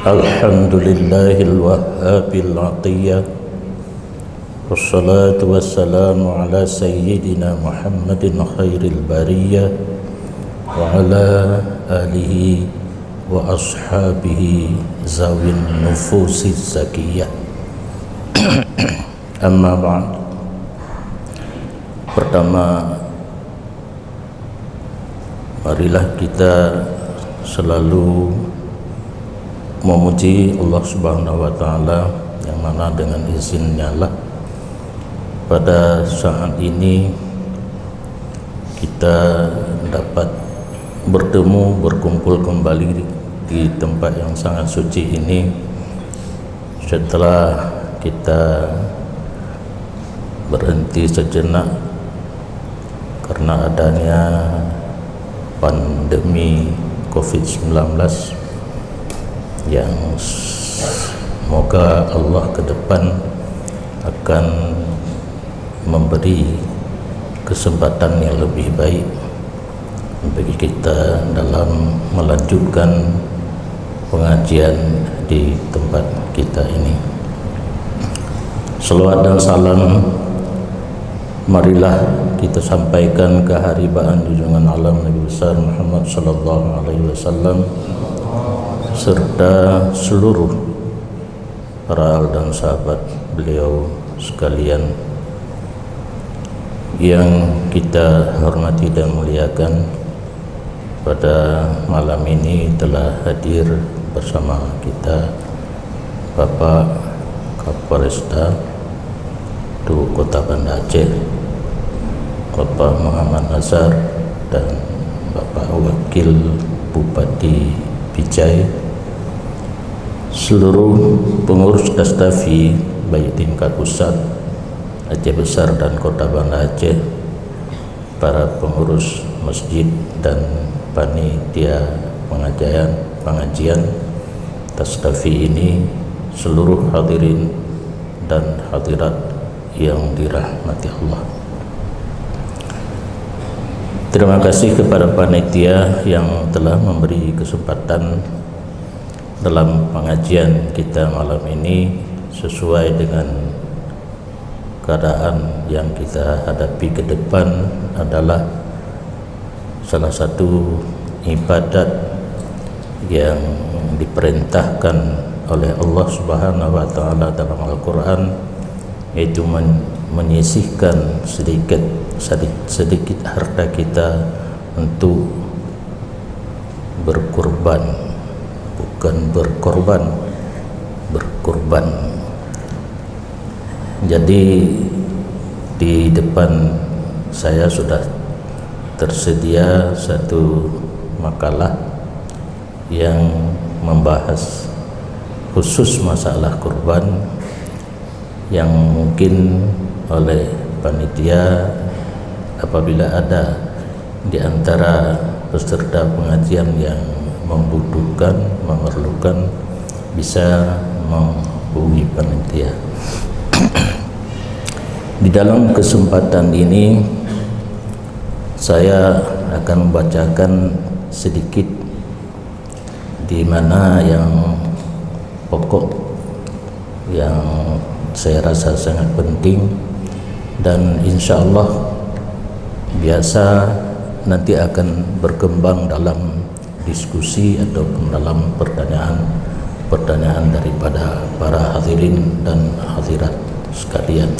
Alhamdulillahil wahhabil atiyah, wassalatu wassalamu ala sayyidina Muhammadin khairil bariyah wa ala alihi wa ashabihi zawin nufusis zakiyah. Amma ba'd. Pertama, marilah kita selalu memuji Allah Subhanahu wa Ta'ala, yang mana dengan izinnya lah pada saat ini kita dapat bertemu, berkumpul kembali di tempat yang sangat suci ini setelah kita berhenti sejenak karena adanya pandemi COVID-19 yang semoga Allah ke depan akan memberi kesempatan yang lebih baik bagi kita dalam melanjutkan pengajian di tempat kita ini. Selawat dan salam marilah kita sampaikan keharibaan junjungan alam Nabi besar Muhammad sallallahu alaihi wasallam serta seluruh para ahli dan sahabat beliau sekalian yang kita hormati dan muliakan. Pada malam ini telah hadir bersama kita Bapak Kapolresta Kota Banda Aceh, Bapak Muhammad Nazar, dan Bapak Wakil Bupati Bijai, seluruh pengurus Dastafi baik tingkat pusat, Aceh Besar dan Kota Banda Aceh, para pengurus masjid dan panitia pengajian Dastafi ini, seluruh hadirin dan hadirat yang dirahmati Allah. Terima kasih kepada panitia yang telah memberi kesempatan dalam pengajian kita malam ini sesuai dengan keadaan yang kita hadapi ke depan adalah salah satu ibadat yang diperintahkan oleh Allah Subhanahu wa Ta'ala dalam Al-Quran, yaitu menyisihkan sedikit harta kita untuk berkurban, bukan berkorban, berkurban. Jadi di depan saya sudah tersedia satu makalah yang membahas khusus masalah kurban yang mungkin oleh panitia apabila ada di antara peserta pengajian yang membutuhkan, memerlukan, bisa menghubungi panitia. Di dalam kesempatan ini saya akan membacakan sedikit di mana yang pokok yang saya rasa sangat penting, dan insya Allah biasa nanti akan berkembang dalam diskusi ataupun dalam pertanyaan daripada para hadirin dan hadirat sekalian.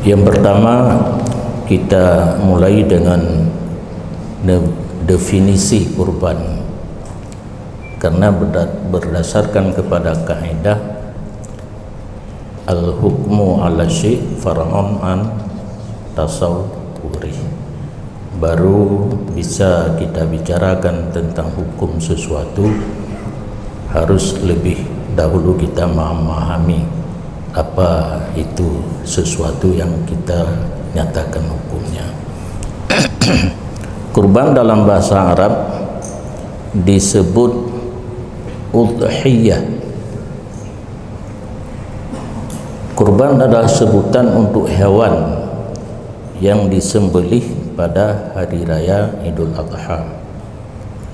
Yang pertama, kita mulai dengan definisi kurban, karena berdasarkan kepada kaidah al-hukmu ala syai' far'un an tasawwuri, baru bisa kita bicarakan tentang hukum sesuatu, harus lebih dahulu kita memahami apa itu sesuatu yang kita nyatakan hukumnya. Kurban dalam bahasa Arab disebut udhiyah. Kurban adalah sebutan untuk hewan yang disembelih pada hari raya Idul Adha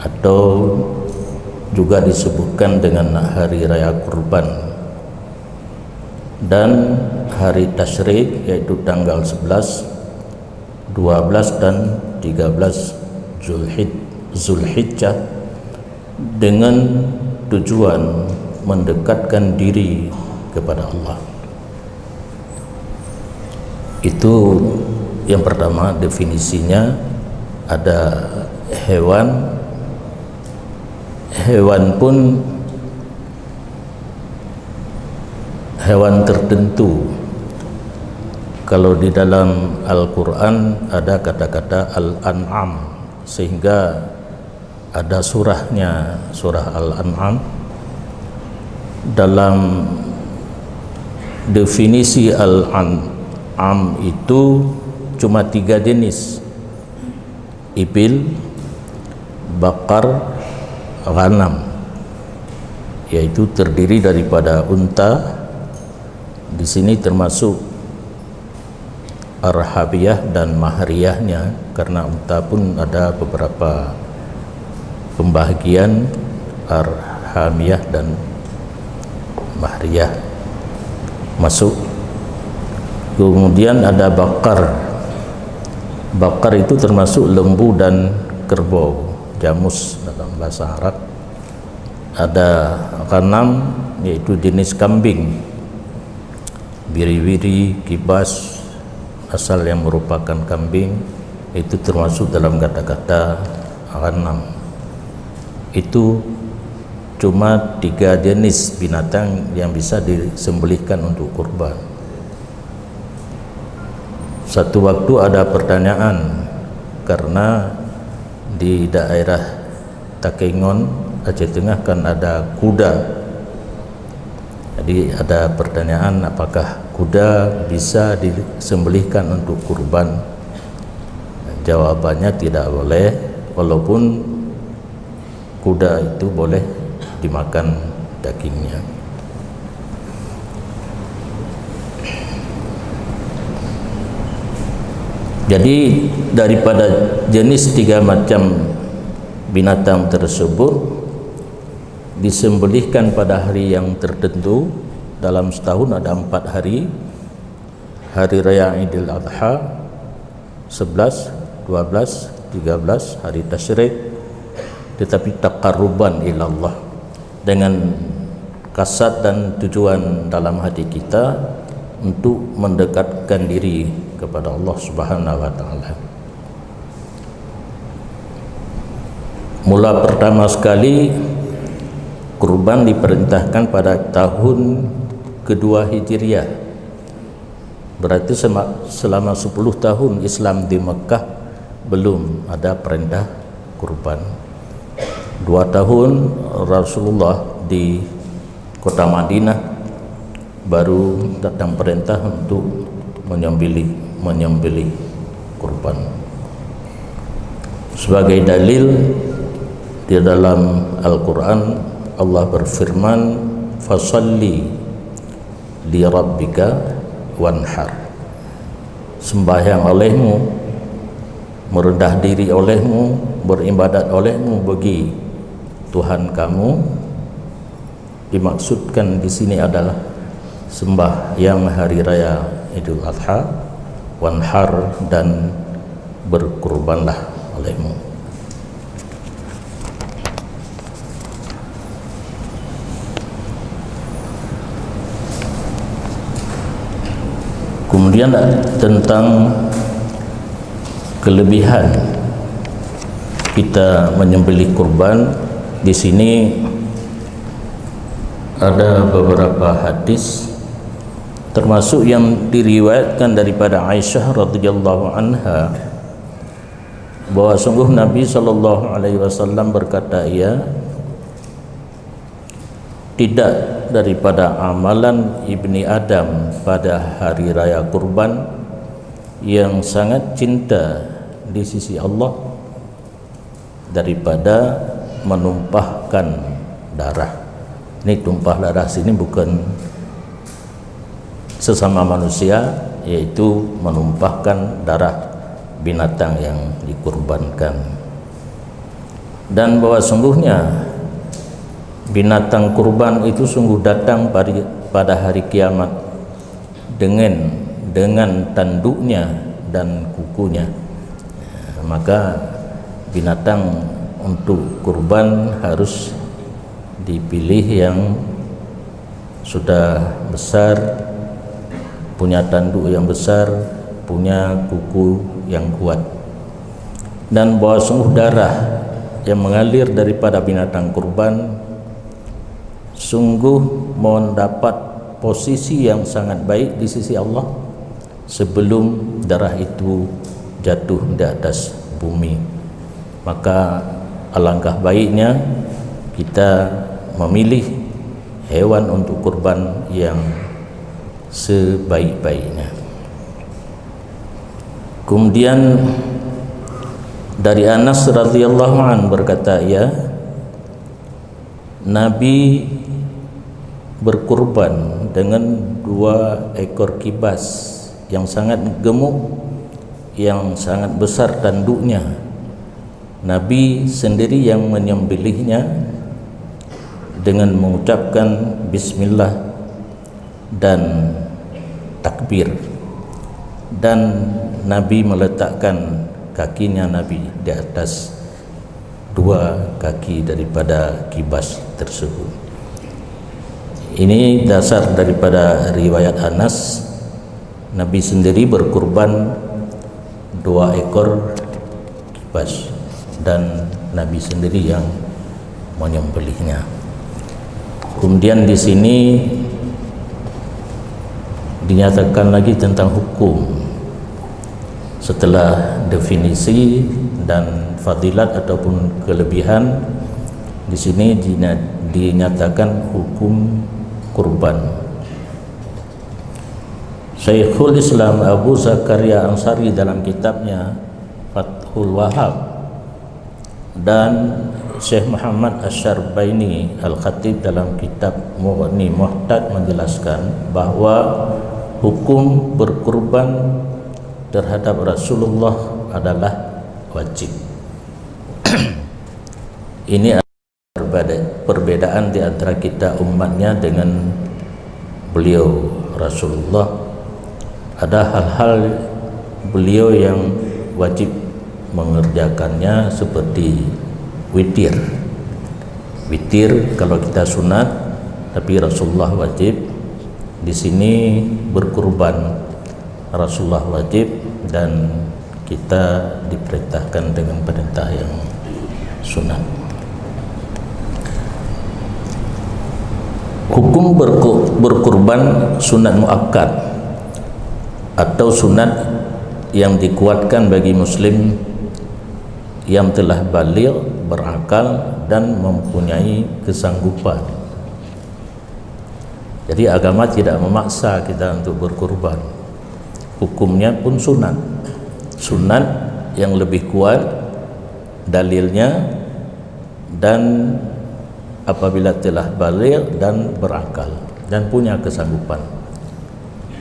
atau juga disebutkan dengan hari raya kurban, dan hari tasyrik yaitu tanggal 11, 12 dan 13 Zulhijjah dengan tujuan mendekatkan diri kepada Allah. Itu yang pertama, definisinya. Ada hewan pun hewan tertentu. Kalau di dalam Al-Quran ada kata-kata Al-An'am, sehingga ada surahnya, surah Al-An'am. Dalam definisi Al-An'am itu cuma 3 jenis: ibil, bakar, ghanam, yaitu terdiri daripada unta. Di sini termasuk arhabiyah dan mahriyahnya, karena unta pun ada beberapa pembagian, arhamiyah dan mahriyah masuk. Kemudian ada bakar. Bakar itu termasuk lembu dan kerbau, jamus dalam bahasa Arab. Ada ghanam, yaitu jenis kambing, biri-biri, kibas, asal yang merupakan kambing, itu termasuk dalam kata-kata ghanam. Itu cuma 3 jenis binatang yang bisa disembelihkan untuk kurban. Satu waktu ada pertanyaan, karena di daerah Takengon, Aceh Tengah kan ada kuda. Jadi ada pertanyaan, apakah kuda bisa disembelihkan untuk kurban? Jawabannya tidak boleh, walaupun kuda itu boleh dimakan dagingnya. Jadi daripada jenis 3 macam binatang tersebut disembelihkan pada hari yang tertentu. Dalam setahun ada 4 hari: hari raya Idul Adha 11, 12, 13, hari tasyrik. Tetapi taqarruban ilallah, dengan kasat dan tujuan dalam hati kita untuk mendekatkan diri kepada Allah Subhanahu wa taala. Mula pertama sekali kurban diperintahkan pada tahun kedua Hijriah. Berarti selama 10 tahun Islam di Mekah belum ada perintah kurban. 2 tahun Rasulullah di kota Madinah baru datang perintah untuk menyembelih kurban. Sebagai dalil, di dalam Al-Quran Allah berfirman, fasalli li rabbika wanhar, sembahyang olehmu, merendah diri olehmu, beribadat olehmu bagi Tuhan kamu. Dimaksudkan di sini adalah sembahyang hari raya Idul Adha, wanhar, dan berkurbanlah olehmu. Kemudian tentang kelebihan kita menyembelih kurban, di sini ada beberapa hadis, termasuk yang diriwayatkan daripada Aisyah radhiyallahu anha, bahwa sungguh Nabi sallallahu alaihi wasallam berkata, tidak daripada amalan ibni Adam pada hari raya kurban yang sangat cinta di sisi Allah daripada menumpahkan darah. Ini tumpah darah sini bukan sesama manusia, yaitu menumpahkan darah binatang yang dikurbankan. dan bahwa sungguhnya binatang kurban itu sungguh datang pada hari kiamat dengan tanduknya dan kukunya. Maka binatang untuk kurban harus dipilih yang sudah besar, punya tanduk yang besar, punya kuku yang kuat, dan bahwa sungguh darah yang mengalir daripada binatang kurban sungguh mendapat posisi yang sangat baik di sisi Allah sebelum darah itu jatuh di atas bumi. Maka alangkah baiknya kita memilih hewan untuk kurban yang sebaik-baiknya. Kemudian dari Anas radhiyallahu an berkata, ya, Nabi berkurban dengan 2 ekor kibas yang sangat gemuk, yang sangat besar tanduknya. Nabi sendiri yang menyembelihnya dengan mengucapkan bismillah dan takbir, dan Nabi meletakkan kakinya Nabi di atas 2 kaki daripada kibas tersebut. Ini dasar daripada riwayat Anas. Nabi sendiri berkurban 2 ekor kibas dan Nabi sendiri yang menyembelihnya. Kemudian di sini dinyatakan lagi tentang hukum. Setelah definisi dan fadilat ataupun kelebihan, di sini dinyatakan hukum kurban. Syekhul Islam Abu Zakaria Ansari dalam kitabnya Fathul Wahhab dan Syekh Muhammad Asy-Syarbaini Al-Khatib dalam kitab Mughni Muhtad menjelaskan bahwa hukum berkurban terhadap Rasulullah adalah wajib. Ini adalah perbedaan di antara kita umatnya dengan beliau Rasulullah. Ada hal-hal beliau yang wajib mengerjakannya seperti witir. Witir kalau kita sunat, tapi Rasulullah wajib. Di sini berkurban Rasulullah wajib dan kita diperintahkan dengan perintah yang sunat. Hukum berkurban sunat muakkad atau sunat yang dikuatkan bagi muslim yang telah baligh, berakal dan mempunyai kesanggupan. Jadi agama tidak memaksa kita untuk berkurban. Hukumnya pun sunat, sunat yang lebih kuat dalilnya, dan apabila telah baligh dan berakal dan punya kesanggupan.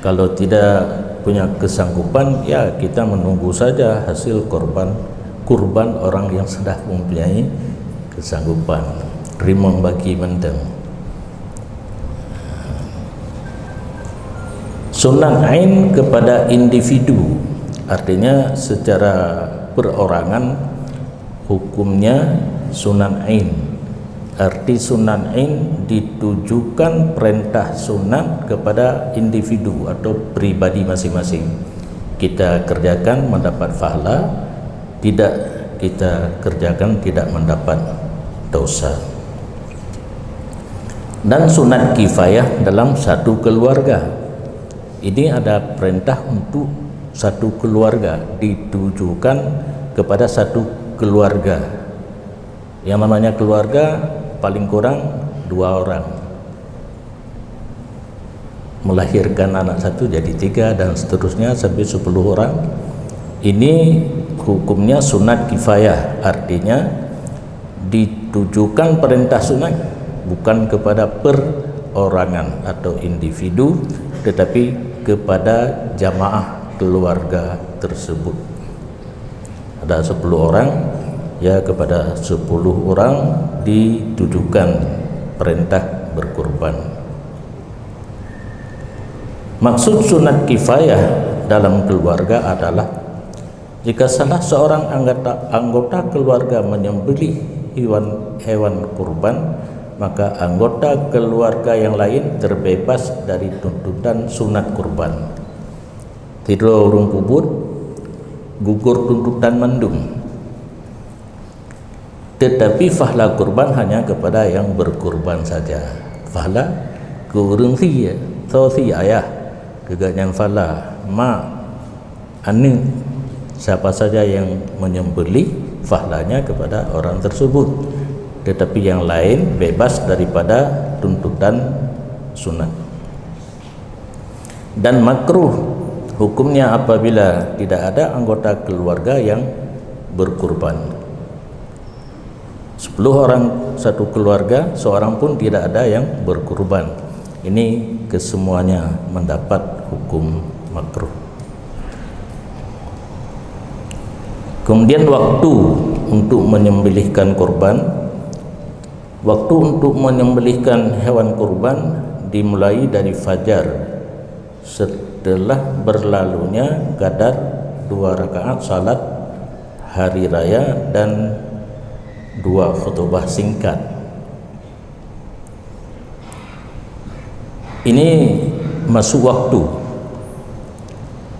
Kalau tidak punya kesanggupan, ya kita menunggu saja hasil kurban orang yang sudah mempunyai kesanggupan. Rimong bagi mendeng. Sunat ain kepada individu, artinya secara perorangan hukumnya sunat ain. Arti sunat ain ditujukan perintah sunat kepada individu atau pribadi masing-masing. Kita kerjakan mendapat pahala, tidak kita kerjakan tidak mendapat dosa. Dan sunat kifayah dalam satu keluarga. Ini ada perintah untuk satu keluarga, ditujukan kepada satu keluarga. Yang namanya keluarga paling kurang 2 orang. Melahirkan anak 1 jadi 3 dan seterusnya sampai 10 orang. Ini hukumnya sunat kifayah, artinya ditujukan perintah sunat bukan kepada perorangan atau individu, tetapi kepada jamaah keluarga tersebut. Ada 10 orang, ya kepada 10 orang ditujukan perintah berkurban. Maksud sunat kifayah dalam keluarga adalah jika salah seorang anggota keluarga menyembelih hewan kurban, maka anggota keluarga yang lain terbebas dari tuntutan sunat kurban. Tidur urung kubur, gugur tuntutan mendung. Tetapi fahla kurban hanya kepada yang berkurban saja. Fahla kurung si, si ayah, keganyan fahla ma anu, siapa saja yang menyembelih fahlanya kepada orang tersebut. Tetapi yang lain bebas daripada tuntutan sunat. Dan makruh hukumnya apabila tidak ada anggota keluarga yang berkurban. 10 orang satu keluarga, seorang pun tidak ada yang berkurban. Ini kesemuanya mendapat hukum makruh. Kemudian waktu untuk menyembelihkan kurban. Waktu untuk menyembelihkan hewan kurban dimulai dari fajar setelah berlalunya qadar 2 rakaat salat hari raya dan 2 khutbah singkat. Ini masuk waktu,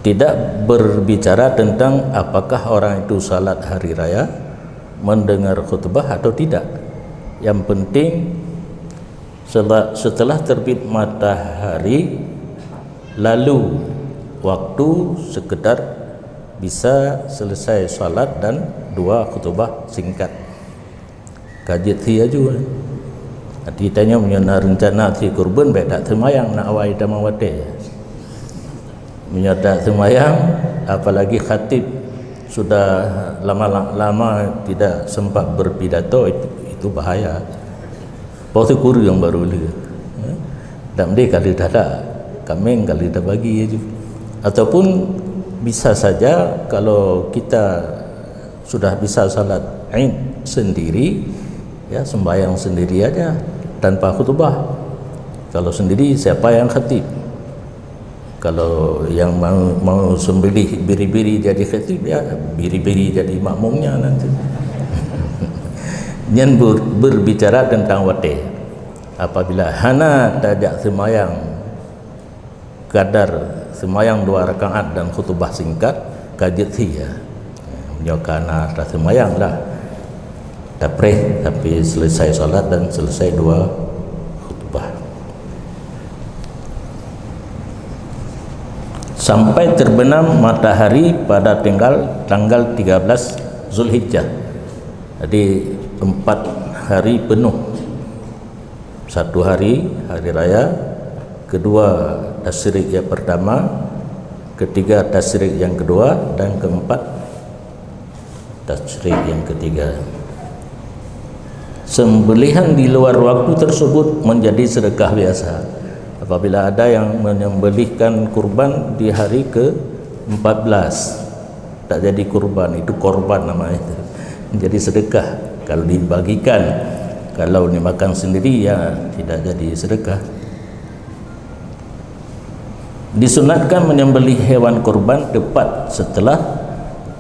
tidak berbicara tentang apakah orang itu salat hari raya, mendengar khutbah atau tidak. Yang penting setelah terbit matahari lalu waktu sekedar bisa selesai salat dan 2 khutbah singkat. Kajet si aja. Nanti tanya punya rencana si kurban baik tak semayang nak awal damawate. Punya tak semayang, apalagi khatib sudah lama tidak sempat berpidato, itu bahaya. Pasti guru yang baru ni. Dan dia kali dah ada kambing kali dah bagi aja. Ataupun bisa saja kalau kita sudah bisa salat Aid sendiri, ya sembahyang sendiri aja tanpa khutbah. Kalau sendiri siapa yang khatib? Kalau yang mau sembelih biri-biri jadi khatib, ya biri-biri jadi makmumnya nanti. Yang berbicara tentang wate, apabila hana tajak semayang kadar semayang 2 rakaat dan khutbah singkat, kajet si ya menyokana tak semayang lah dapreh tapi selesai salat dan selesai 2 khutbah sampai terbenam matahari pada tanggal 13 Zulhijjah. Jadi 4 hari penuh, 1 hari raya, kedua tasyrik yang pertama, ketiga tasyrik yang kedua, dan keempat tasyrik yang ketiga. Sembelihan di luar waktu tersebut menjadi sedekah biasa. Apabila ada yang menyembelihkan kurban di hari ke-14, tak jadi kurban, itu korban namanya itu. Menjadi sedekah. Kalau dibagikan, kalau dimakan sendiri ya tidak jadi sedekah. Disunatkan menyembelih hewan kurban tepat setelah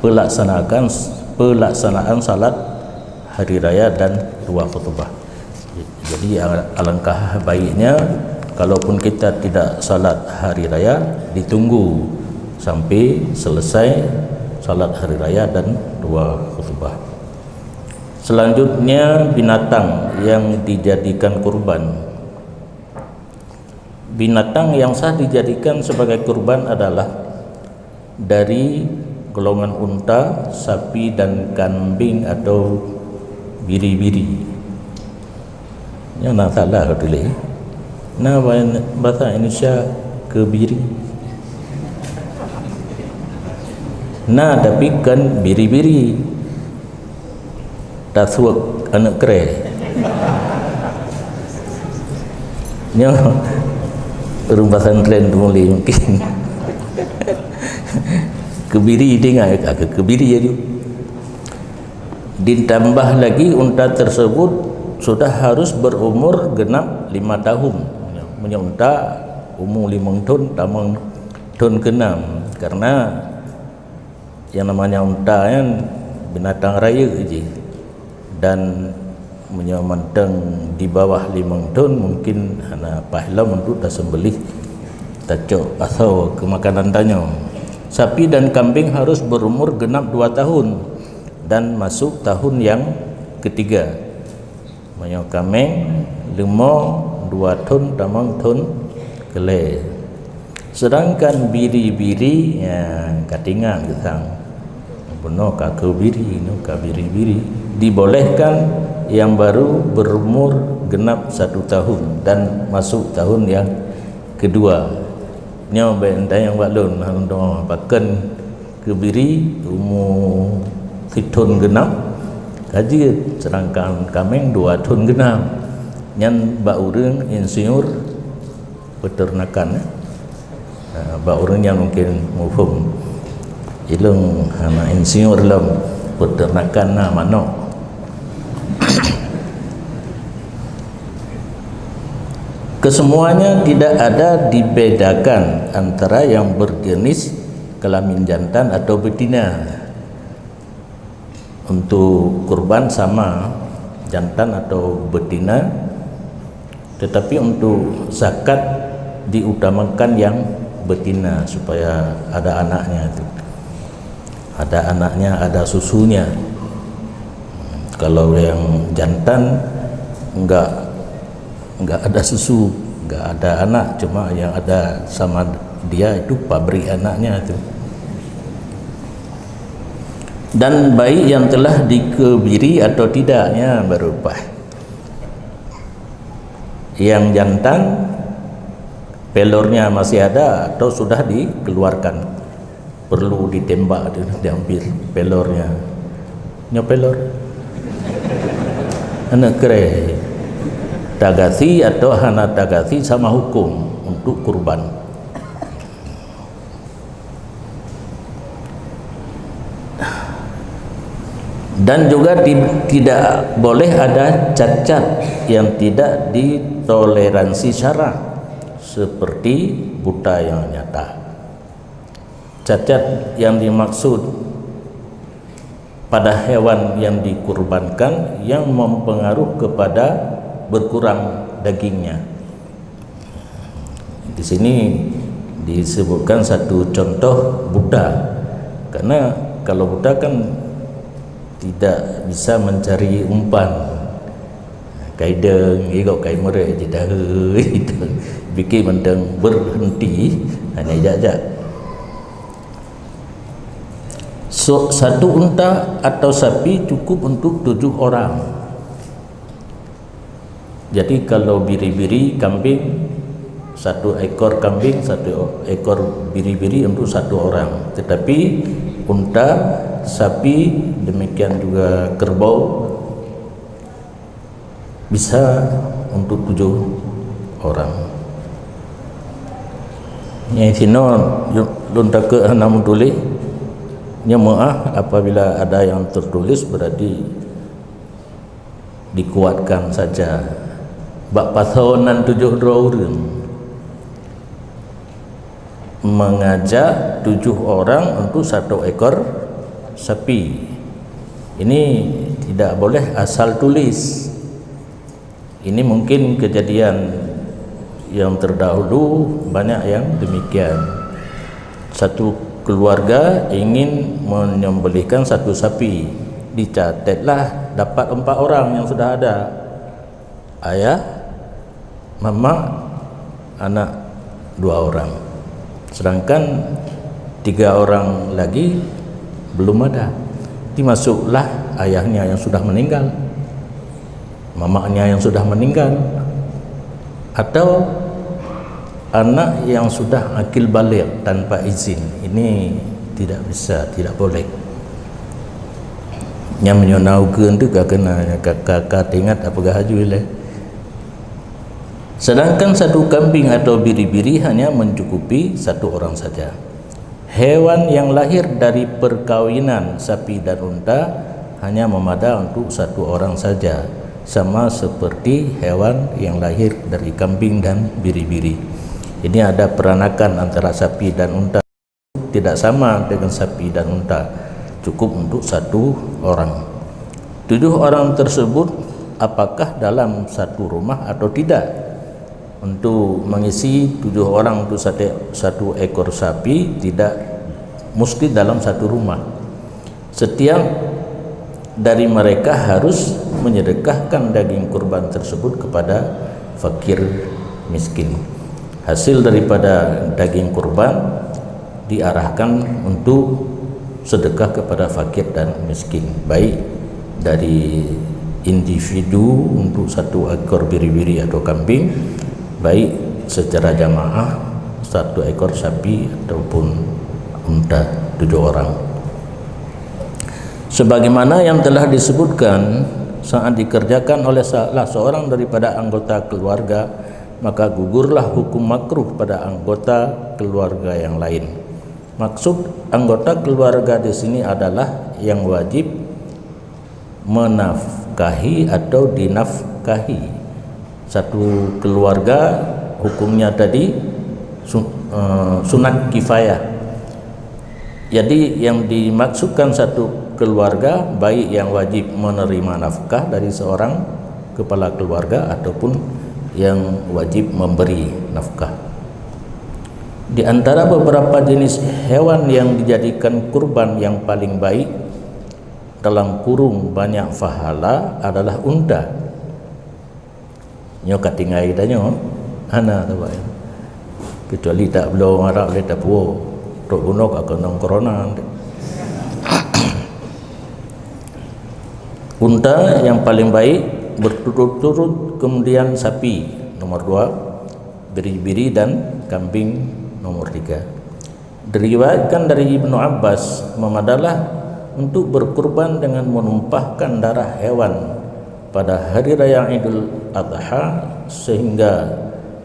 pelaksanaan salat hari raya dan 2 khutbah. Jadi alangkah baiknya kalaupun kita tidak salat hari raya, ditunggu sampai selesai salat hari raya dan 2 khutbah. Selanjutnya binatang yang dijadikan kurban. Binatang yang sah dijadikan sebagai kurban adalah dari golongan unta, sapi dan kambing atau biri-biri. Yang nak salah dulu. Nah bahasa Indonesia kebiri. Nah tapi kan biri-biri. Taswak anak kere. Ni rumah pesantren mulai mungkin. Kebiri dengar kebiri aja. Ditambah lagi unta tersebut sudah harus berumur genap 5 tahun. Punya unta umur 5 tahun tamang tahun ke-6, karena yang namanya unta kan binatang raya je, dan menyamantang di bawah 5 tahun mungkin hana pahlam untuk tak sembelih tacok atau ke makanan tanya. Sapi dan kambing harus berumur genap 2 tahun dan masuk tahun yang ketiga. Banyak kambing 2 tahun tamang tahun kele. Sedangkan biri-biri yang katingan getang benar kakau biri no kabiri-biri dibolehkan yang baru berumur genap 1 tahun dan masuk tahun yang kedua. Nyo benda yang balun hang paken kebiri umur 1 tahun genap kaji, sedangkan kambing 2 tahun genap. Nyan ba urang insinyur peternakan ba urang yang mungkin mufhum ilung hana insinyur lam peternakan na manok. Kesemuanya tidak ada dibedakan antara yang berjenis kelamin jantan atau betina. Untuk kurban sama jantan atau betina, tetapi untuk zakat diutamakan yang betina supaya ada anaknya itu. Ada anaknya, ada susunya. Kalau yang jantan enggak ada susu, enggak ada anak, cuma yang ada sama dia itu pabrik anaknya itu. Dan bayi yang telah dikebiri atau tidaknya berubah. Yang jantan pelornya masih ada atau sudah dikeluarkan, perlu ditembak, diambil pelornya. Nyo pelor anak kere tagasi atau hana tagasi sama hukum untuk kurban. Dan juga tidak boleh ada cacat yang tidak ditoleransi syara, seperti buta yang nyata. Cacat yang dimaksud pada hewan yang dikurbankan yang mempengaruhi kepada berkurang dagingnya. Di sini disebutkan satu contoh buta, karena kalau buta kan tidak bisa mencari umpan. Kaideng igau kai mere tidak itu bikin mendeng berhenti hanya jajak. So, satu unta atau sapi cukup untuk 7 orang. Jadi kalau biri-biri kambing, 1 ekor kambing, 1 ekor biri-biri untuk 1 orang. Tetapi unta, sapi, demikian juga kerbau bisa untuk 7 orang. Yang sino lunta ke 6 tulis nyemaah apabila ada yang tertulis berarti dikuatkan saja. Bak pasonan 7 orang mengajak 7 orang untuk 1 ekor sapi. Ini tidak boleh asal tulis. Ini mungkin kejadian yang terdahulu banyak yang demikian. Satu keluarga ingin menyembelihkan 1 sapi, dicatatlah dapat 4 orang yang sudah ada. Ayah, mama, anak 2 orang. Sedangkan 3 orang lagi belum ada. Dimasuklah ayahnya yang sudah meninggal, mamanya yang sudah meninggal, atau anak yang sudah akil balik tanpa izin. Ini tidak bisa, tidak boleh. Yang menyonaukan itu gak kena kakak ingat apakah haju. Sedangkan 1 kambing atau biri-biri hanya mencukupi 1 orang saja. Hewan yang lahir dari perkawinan sapi dan unta hanya memadai untuk satu orang saja, sama seperti hewan yang lahir dari kambing dan biri-biri. Ini ada peranakan antara sapi dan unta, tidak sama dengan sapi dan unta, cukup untuk satu orang. 7 orang tersebut apakah dalam satu rumah atau tidak? Untuk mengisi 7 orang untuk satu ekor sapi tidak mesti dalam satu rumah. Setiap dari mereka harus menyedekahkan daging kurban tersebut kepada fakir miskin. Hasil daripada daging kurban diarahkan untuk sedekah kepada fakir dan miskin, baik dari individu untuk satu ekor biri-biri atau kambing, baik secara jamaah satu ekor sapi ataupun unta 7 orang. Sebagaimana yang telah disebutkan, saat dikerjakan oleh salah seorang daripada anggota keluarga, maka gugurlah hukum makruh pada anggota keluarga yang lain. Maksud anggota keluarga di sini adalah yang wajib menafkahi atau dinafkahi. Satu keluarga hukumnya tadi sunat kifayah. Jadi yang dimaksudkan satu keluarga, baik yang wajib menerima nafkah dari seorang kepala keluarga ataupun yang wajib memberi nafkah. Di antara beberapa jenis hewan yang dijadikan kurban yang paling baik dalam kurung banyak pahala adalah unta. Nyo katingai danyo ana tu bae. Kecuali tak belum marah oleh tak puo. Tok gunok akan corona. Unta yang paling baik berturut-turut, kemudian sapi nomor 2, biri-biri dan kambing nomor 3. Diriwayatkan dari Ibnu Abbas, memadalah untuk berkurban dengan menumpahkan darah hewan pada hari raya Idul Adha, sehingga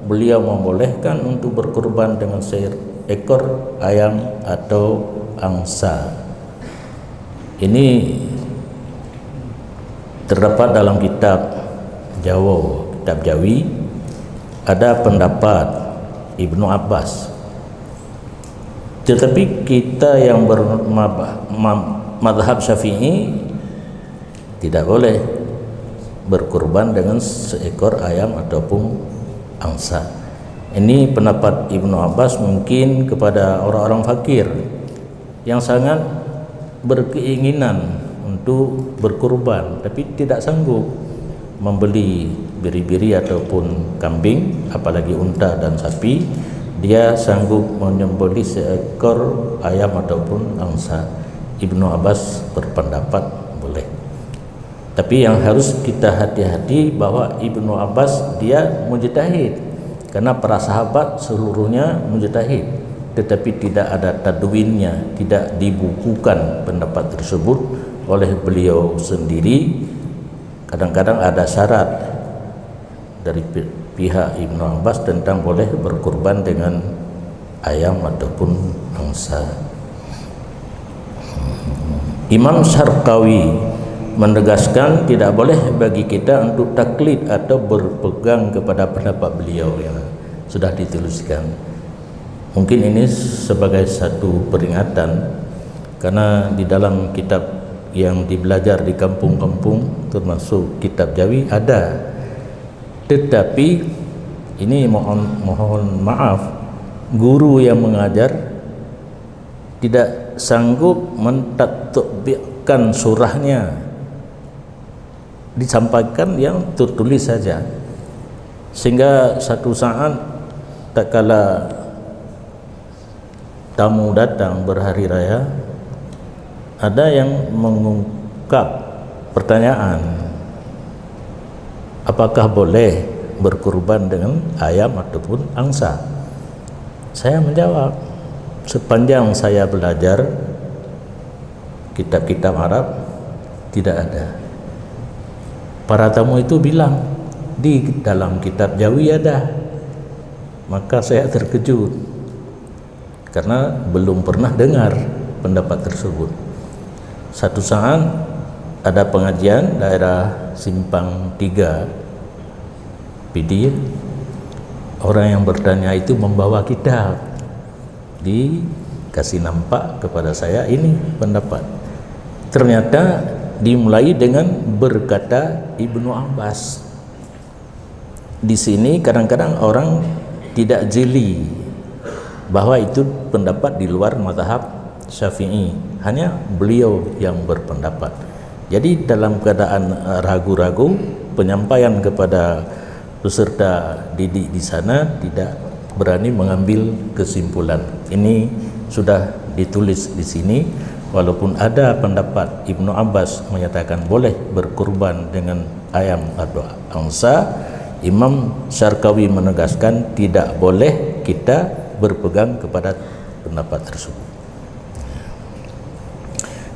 beliau membolehkan untuk berkurban dengan seekor ayam atau angsa. Ini terdapat dalam kitab Jawa, kitab Jawi, ada pendapat Ibnu Abbas. Tetapi kita yang bermadhab Syafi'i tidak boleh berkurban dengan seekor ayam ataupun angsa. Ini pendapat Ibnu Abbas mungkin kepada orang-orang fakir yang sangat berkeinginan untuk berkurban tapi tidak sanggup membeli biri-biri ataupun kambing, apalagi unta dan sapi. Dia sanggup menyembelih seekor ayam ataupun angsa. Ibnu Abbas berpendapat boleh. Tapi yang harus kita hati-hati bahwa Ibnu Abbas dia mujtahid, karena para sahabat seluruhnya mujtahid, tetapi tidak ada tadwinnya, tidak dibukukan pendapat tersebut oleh beliau sendiri. Kadang-kadang ada syarat dari pihak Ibnu Abbas tentang boleh berkurban dengan ayam ataupun angsa. Imam Syarqawi menegaskan tidak boleh bagi kita untuk taklid atau berpegang kepada pendapat beliau yang sudah dituliskan. Mungkin ini sebagai satu peringatan, karena di dalam kitab yang dibelajar di kampung-kampung termasuk kitab Jawi ada, tetapi ini mohon maaf, guru yang mengajar tidak sanggup mentatbiqkan surahnya, disampaikan yang tertulis saja, sehingga satu saat tak kala tamu datang berhari raya, ada yang mengungkap pertanyaan, apakah boleh berkurban dengan ayam ataupun angsa? Saya menjawab, sepanjang saya belajar kitab-kitab Arab tidak ada. Para tamu itu bilang di dalam kitab Jawi ada. Maka saya terkejut karena belum pernah dengar pendapat tersebut. Satu saat ada pengajian daerah Simpang 3 PD, orang yang bertanya itu membawa kitab, dikasih nampak kepada saya, ini pendapat. Ternyata dimulai dengan berkata Ibnu Abbas. Di sini kadang-kadang orang tidak jeli bahwa itu pendapat di luar mazhab Syafi'i, hanya beliau yang berpendapat. Jadi dalam keadaan ragu-ragu, penyampaian kepada peserta didik di sana tidak berani mengambil kesimpulan. Ini sudah ditulis di sini, walaupun ada pendapat Ibnu Abbas menyatakan boleh berkurban dengan ayam atau angsa, Imam Syarqawi menegaskan tidak boleh kita berpegang kepada pendapat tersebut,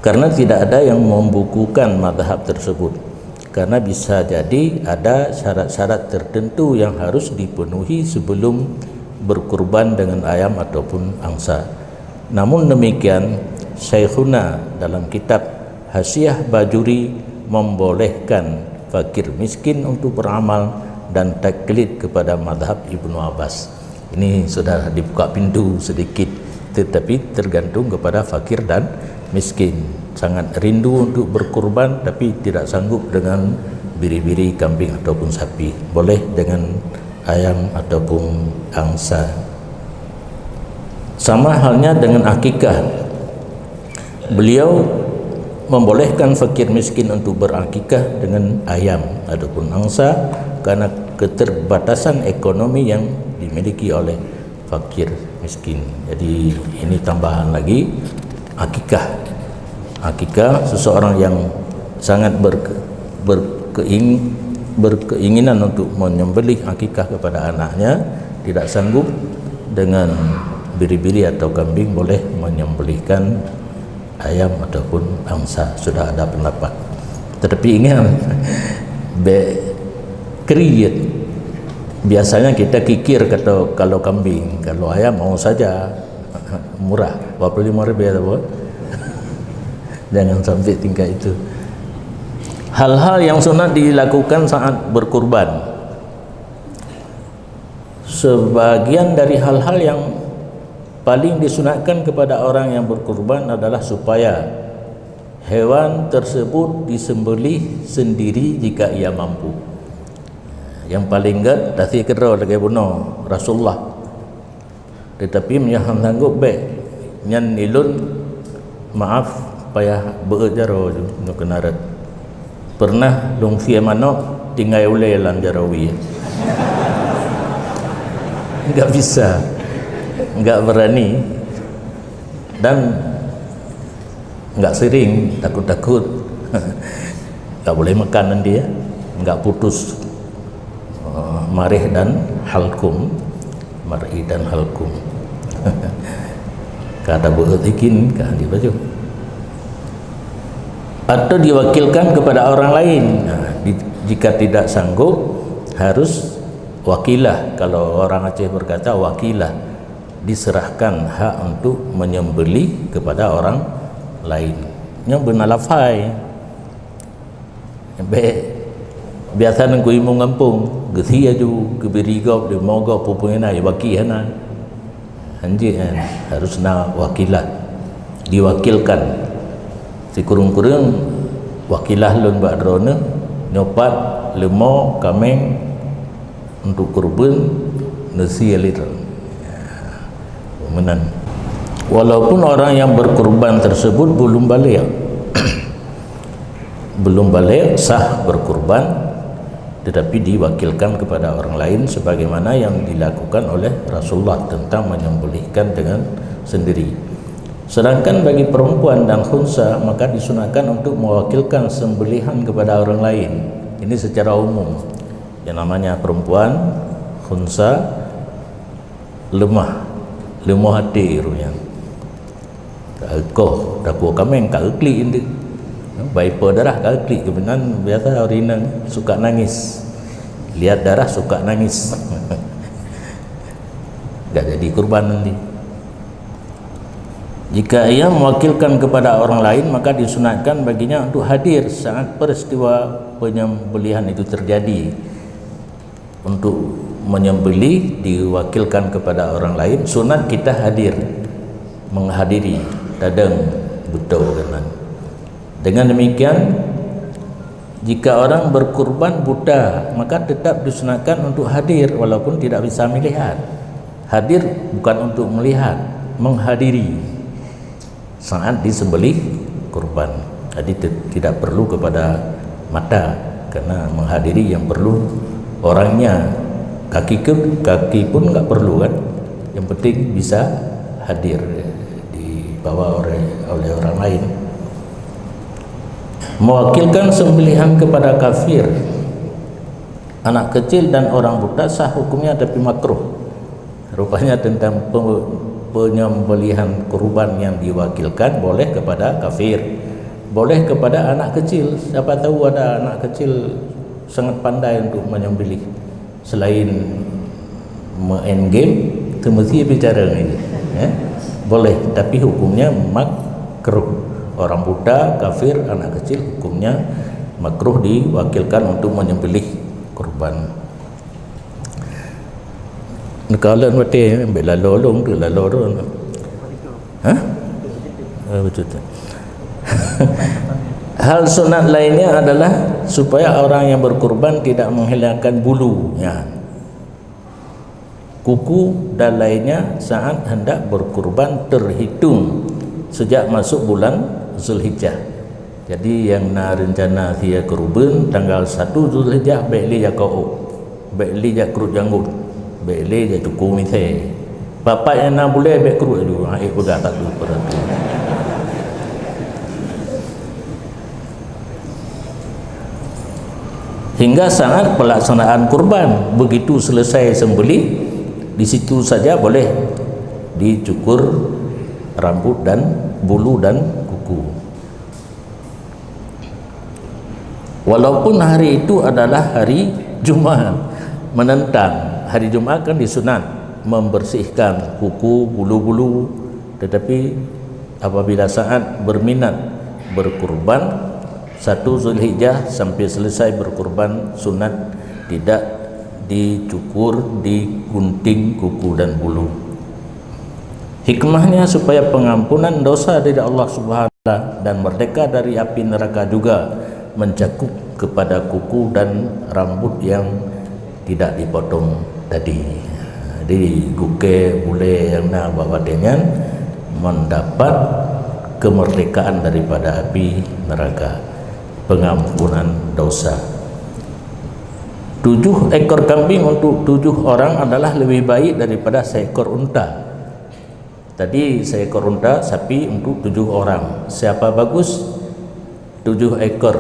karena tidak ada yang membukukan mazhab tersebut. Karena bisa jadi ada syarat-syarat tertentu yang harus dipenuhi sebelum berkurban dengan ayam ataupun angsa. Namun demikian, Syekhuna dalam kitab Hasyiah Bajuri membolehkan fakir miskin untuk beramal dan taklid kepada mazhab Ibnu Abbas. Ini sudah dibuka pintu sedikit, tetapi tergantung kepada fakir dan miskin. Sangat rindu untuk berkurban tapi tidak sanggup dengan biri-biri kambing ataupun sapi, boleh dengan ayam ataupun angsa. Sama halnya dengan akikah, beliau membolehkan fakir miskin untuk berakikah dengan ayam ataupun angsa karena keterbatasan ekonomi yang dimiliki oleh fakir miskin. Jadi ini tambahan lagi, akikah. Akikah, seseorang yang sangat berkeinginan untuk menyembelih akikah kepada anaknya, tidak sanggup dengan biri-biri atau kambing, boleh menyembelihkan ayam ataupun angsa. Sudah ada pendapat. Tetapi ingat, kriyat biasanya kita kikir kata kalau kambing, kalau ayam mau saja murah, 25.000 atau jangan sampai tingkat itu. Hal-hal yang sunat dilakukan saat berkurban, sebagian dari hal-hal yang paling disunatkan kepada orang yang berkurban adalah supaya hewan tersebut disembelih sendiri jika ia mampu. Yang paling enggak tadi kira lagi bunuh Rasulullah, tetapi menyaham sanggup baik nyan ilun maaf payah berjaro nak kenarat. Pernah dong fia manok tinggal ulai lan jarawi. Enggak bisa, enggak berani, dan enggak sering, takut-takut enggak boleh makan nanti ya, enggak putus marih dan halkum, mar'i dan halkum. Kata buat ikin kah di baju, atau diwakilkan kepada orang lain. Nah, jika tidak sanggup harus wakilah. Kalau orang Aceh berkata wakilah, diserahkan hak untuk menyembelih kepada orang lain. Yang benar lafai. Biasa nengku imu ngampung, geti aju kebirigop di mogok pupungena ya wakihana. Anjir harus na wakilah, diwakilkan. Si kurung-kurung wakilah lun ba'drona nyopat lemo kameng untuk kurban nasi liter menan. Walaupun orang yang berkurban tersebut belum balik belum balik sah berkurban, tetapi diwakilkan kepada orang lain sebagaimana yang dilakukan oleh Rasulullah tentang menyembelihkan dengan sendiri. Sedangkan bagi perempuan dan khunsa maka disunahkan untuk mewakilkan sembelihan kepada orang lain. Ini secara umum. Yang namanya perempuan khunsa lemah hati runya. Kau daku kameng ka ukli inde. Baik darah ka ukli kebenan biasa orina suka nangis. Lihat darah suka nangis. Enggak jadi kurban nanti. Jika ia mewakilkan kepada orang lain, maka disunatkan baginya untuk hadir saat peristiwa penyembelihan itu terjadi. Untuk menyembelih diwakilkan kepada orang lain, sunat kita hadir, menghadiri dadang betul kanan. Dengan demikian, jika orang berkurban buta, maka tetap disunatkan untuk hadir walaupun tidak bisa melihat. Hadir bukan untuk melihat, menghadiri saat disembelih kurban. Jadi tidak perlu kepada mata, karena menghadiri yang perlu orangnya. Kaki pun nggak perlu kan, yang penting bisa hadir, dibawa oleh orang lain. Mewakilkan sembelihan kepada kafir, anak kecil dan orang buta sah hukumnya tapi makruh. Rupanya tentang penyembelihan kurban yang diwakilkan boleh kepada kafir, boleh kepada anak kecil. Siapa tahu ada anak kecil sangat pandai untuk menyembelih, selain main game itu mesti bicara ini boleh, tapi hukumnya makruh. Orang buta, kafir, anak kecil hukumnya makruh diwakilkan untuk menyembelih kurban. Nekalan mati ambil lalolong tu lalolong. Betul. Hal sunat lainnya adalah supaya orang yang berkurban tidak menghilangkan bulunya, kuku dan lainnya saat hendak berkurban terhitung sejak masuk bulan Zulhijjah. Jadi yang nak rencana dia kurban tanggal 1 Zulhijjah, baik li jakau, baik li jakrut janggut, baik je cukup ni saya bapak yang nak boleh baik kerut dulu air pun tak dulu perhati. Hingga saat pelaksanaan kurban, begitu selesai sembelih, di situ saja boleh dicukur rambut dan bulu dan kuku. Walaupun hari itu adalah hari Jumaat menentang, hari Jumaat kan disunat membersihkan kuku, bulu-bulu, tetapi apabila saat berminat berkurban 1 Zulhijjah sampai selesai berkurban, sunat tidak dicukur, digunting kuku dan bulu. Hikmahnya supaya pengampunan dosa dari Allah Subhanahu wa taala dan merdeka dari api neraka juga mencakup kepada kuku dan rambut yang tidak dipotong tadi. Jadi guke bule yang nak bawa dengan mendapat kemerdekaan daripada api neraka, pengampunan dosa. 7 ekor kambing untuk 7 orang adalah lebih baik daripada seekor unta. Tadi seekor unta sapi untuk 7 orang. Siapa bagus? 7 ekor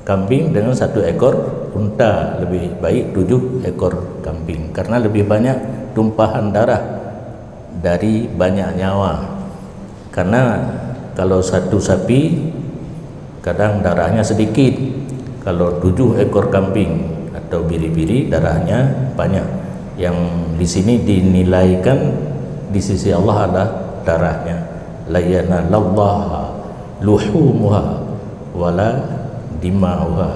kambing dengan 1 ekor unta, lebih baik 7 ekor kambing karena lebih banyak tumpahan darah dari banyak nyawa. Karena kalau 1 sapi kadang darahnya sedikit, kalau 7 ekor kambing atau biri-biri darahnya banyak. Yang di sini dinilaikan di sisi Allah adalah darahnya. La yanalallaha luhumuha wala dima'uha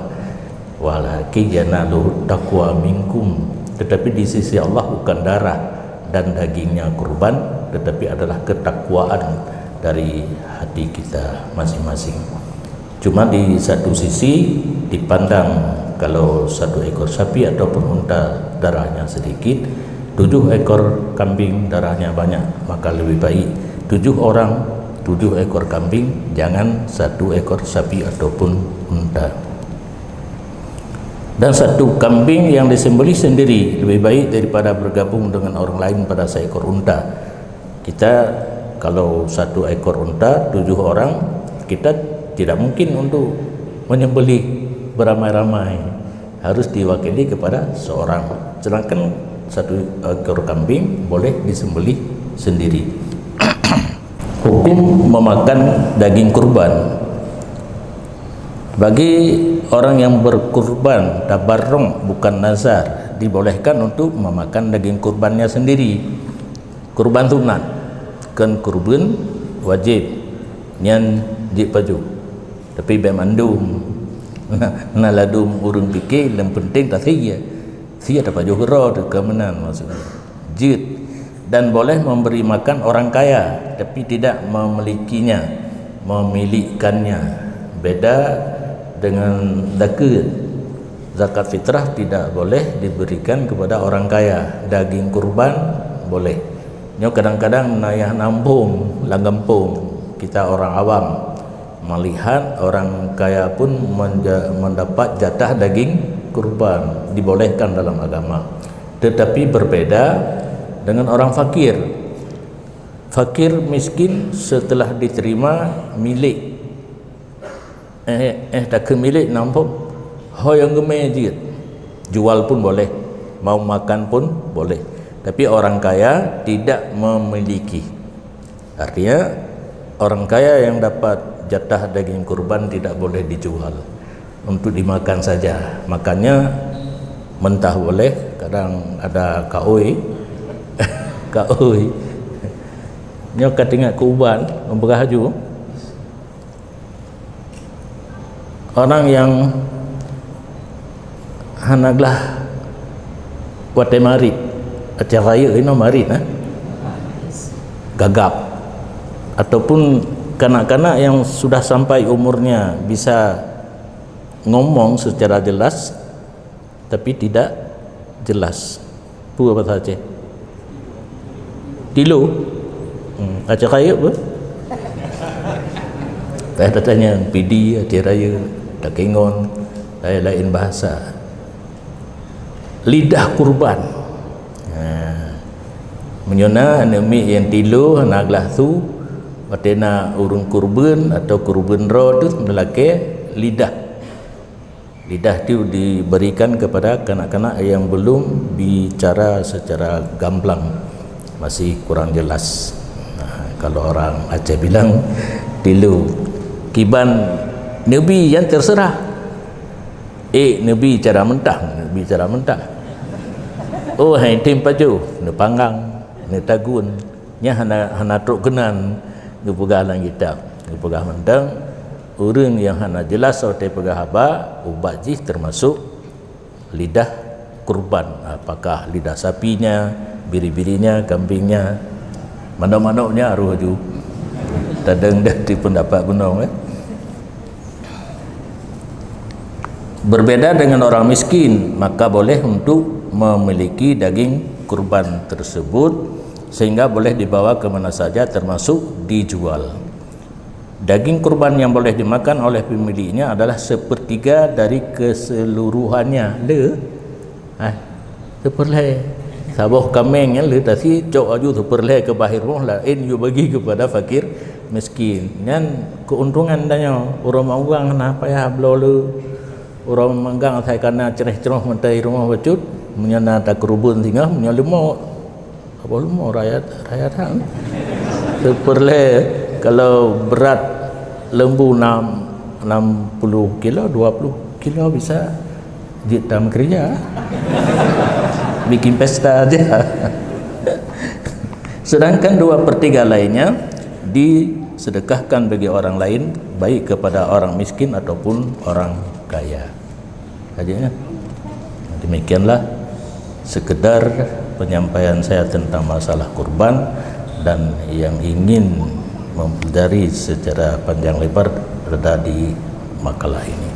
walakin yanaluhu taqwa minkum. Tetapi di sisi Allah bukan darah dan dagingnya kurban, tetapi adalah ketakwaan dari hati kita masing-masing. Cuma di satu sisi dipandang kalau 1 ekor sapi ataupun unta darahnya sedikit, 7 ekor kambing darahnya banyak, maka lebih baik 7 orang 7 ekor kambing, jangan 1 ekor sapi ataupun unta. Dan 1 kambing yang disembelih sendiri lebih baik daripada bergabung dengan orang lain pada seekor unta. Kita kalau 1 ekor unta 7 orang, kita tidak mungkin untuk menyembelih beramai-ramai, harus diwakili kepada seorang. Sedangkan 1 ekor kambing boleh disembelih sendiri. Hukum memakan daging kurban. Bagi orang yang berkurban tabarrung bukan nazar, dibolehkan untuk memakan daging kurbannya sendiri. Kurban sunat. kan kurban wajib nyan di paju tapi bemandum na ladum urung fikir yang penting tak sia dapat juhra kemenan maksudnya jid. Dan boleh memberi makan orang kaya tapi tidak memilikannya. Beda dengan zakat fitrah tidak boleh diberikan kepada orang kaya. Daging kurban boleh. Nyo kadang-kadang nayah nampung langgempung kita orang awam melihat orang kaya pun mendapat jatah daging kurban, dibolehkan dalam agama. Tetapi berbeda dengan orang fakir. Fakir miskin setelah diterima milik tak milik nampak yang gemai je, jual pun boleh, mau makan pun boleh. Tapi orang kaya tidak memiliki. Artinya orang kaya yang dapat jatah daging kurban tidak boleh dijual, untuk dimakan saja. Makanya mentah boleh, kadang ada kaoi nyo katingat kurban memberahaju orang yang hanaglah wate mari acara raya ini mari gagap, ataupun kanak-kanak yang sudah sampai umurnya bisa ngomong secara jelas tapi tidak jelas pu apa saja tilu acara raya apa saya tanya PD acara raya tak kengon lain bahasa lidah kurban menyona anemi yang tilu naglah tu watena urung kurban atau kurban ro tu melake lidah itu diberikan kepada kanak-kanak yang belum bicara secara gamblang, masih kurang jelas. Kalau orang Aceh bilang tilu kiban nabi yang terserah nabi cara mentah oh hai tim paju ne panggang ne tagun nya hana truk kenan ne pegalang kita ne pegah mentang urang yang hana jelas ote pegah haba ubat jih termasuk lidah kurban. Apakah lidah sapinya, biri-birinya, kambingnya, mana-mananya aruh ju tadang dah di pendapat gunung Berbeda dengan orang miskin, maka boleh untuk memiliki daging kurban tersebut sehingga boleh dibawa ke mana saja termasuk dijual. Daging kurban yang boleh dimakan oleh pemiliknya adalah sepertiga dari keseluruhannya. Seperleh sabah kambing yang le tadi cok aju seperleh ke bahir roh lain you bagi kepada fakir miskin. Ngan keuntungan danyo orang manggang na payah blolu orang manggang saya kana cereh-cereh mentai rumah bacut menyana tak kerubun tinggal menyalemo apa lemo rakyat hang seperleh kalau berat lembu 60 kilo 20 kilo bisa jitam kerja bikin pesta aja. Sedangkan 2/3 lainnya disedekahkan bagi orang lain, baik kepada orang miskin ataupun orang kaya. Aja demikianlah sekedar penyampaian saya tentang masalah kurban, dan yang ingin mempelajari secara panjang lebar berada di makalah ini.